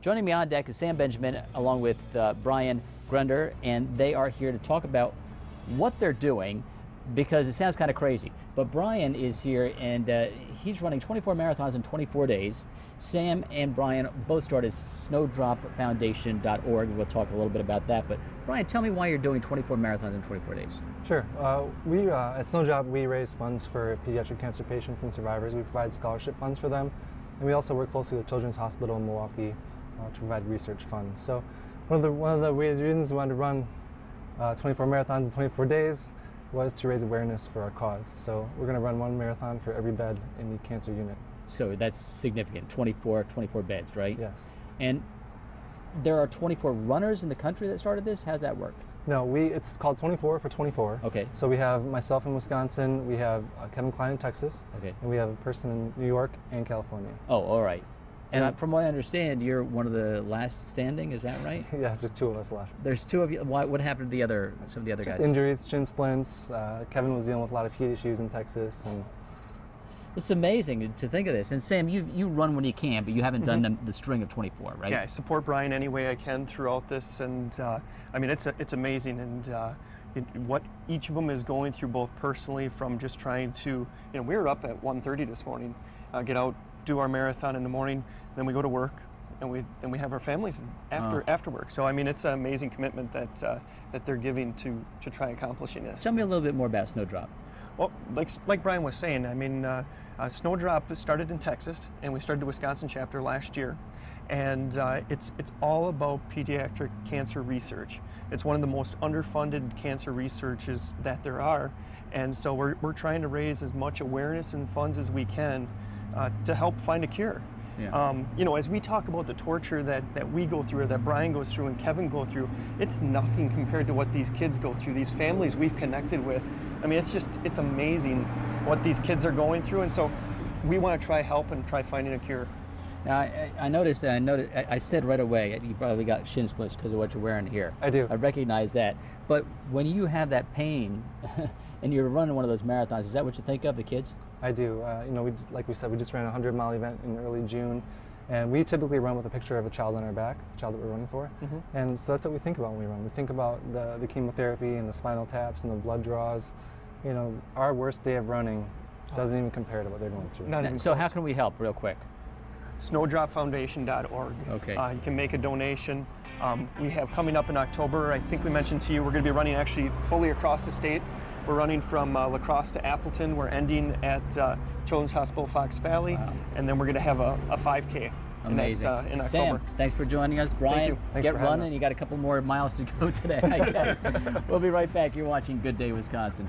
Joining me on deck is Sam Benjamin along with Brian Grunder, and they are here to talk about what they're doing because it sounds kind of crazy. But Brian is here and he's running 24 marathons in 24 days. Sam and Brian both started snowdropfoundation.org. We'll talk a little bit about that. But Brian, tell me why you're doing 24 marathons in 24 days. Sure. We at Snowdrop, we raise funds for pediatric cancer patients and survivors. We provide scholarship funds for them. And we also work closely with Children's Hospital in Milwaukee to provide research funds. So one of the reasons we wanted to run 24 marathons in 24 days was to raise awareness for our cause. So we're going to run one marathon for every bed in the cancer unit. So that's significant, 24 beds, right? Yes. And there are 24 runners in the country that started this? How's that work? No, it's called 24 for 24. Okay. So we have myself in Wisconsin, we have Kevin Klein in Texas, okay, and we have a person in New York and California. Oh, all right. And from what I understand, you're one of the last standing, is that right? Yeah, there's just two of us left. There's two of you. What happened to some of the other just guys? Injuries, shin splints. Kevin was dealing with a lot of heat issues in Texas. And it's amazing to think of this. And Sam, you run when you can, but you haven't done the string of 24, right? Yeah, I support Brian any way I can throughout this. And I mean, it's amazing. And what each of them is going through both personally from just trying to, we were up at 1:30 this morning, get out, do our marathon in the morning, then we go to work, and we have our families after work. So I mean, it's an amazing commitment that they're giving to try accomplishing this. Tell me a little bit more about Snowdrop. Well, like Brian was saying, I mean, Snowdrop started in Texas, and we started the Wisconsin chapter last year, and it's all about pediatric cancer research. It's one of the most underfunded cancer researches that there are, and so we're trying to raise as much awareness and funds as we can to help find a cure. Yeah. As we talk about the torture that we go through, or that Brian goes through and Kevin go through, it's nothing compared to what these kids go through, these families we've connected with. I mean, it's amazing what these kids are going through, and so we want to try help and try finding a cure. Now, I noticed, I said right away, you probably got shin splints because of what you're wearing here. I do. I recognize that. But when you have that pain and you're running one of those marathons, is that what you think of, the kids? I do. Like we said, we just ran a 100-mile event in early June, and we typically run with a picture of a child on our back, the child that we're running for. And so that's what we think about when we run. We think about the chemotherapy and the spinal taps and the blood draws. Our worst day of running doesn't even compare to what they're going through. So how can we help real quick? Snowdropfoundation.org. Okay. You can make a donation. We have coming up in October, I think we mentioned to you, we're going to be running actually fully across the state. We're running from La Crosse to Appleton. We're ending at Children's Hospital Fox Valley, and then we're going to have a 5K. Amazing. And that's in October. Sam, thanks for joining us. Brian, get running. You got a couple more miles to go today, I guess. We'll be right back. You're watching Good Day Wisconsin.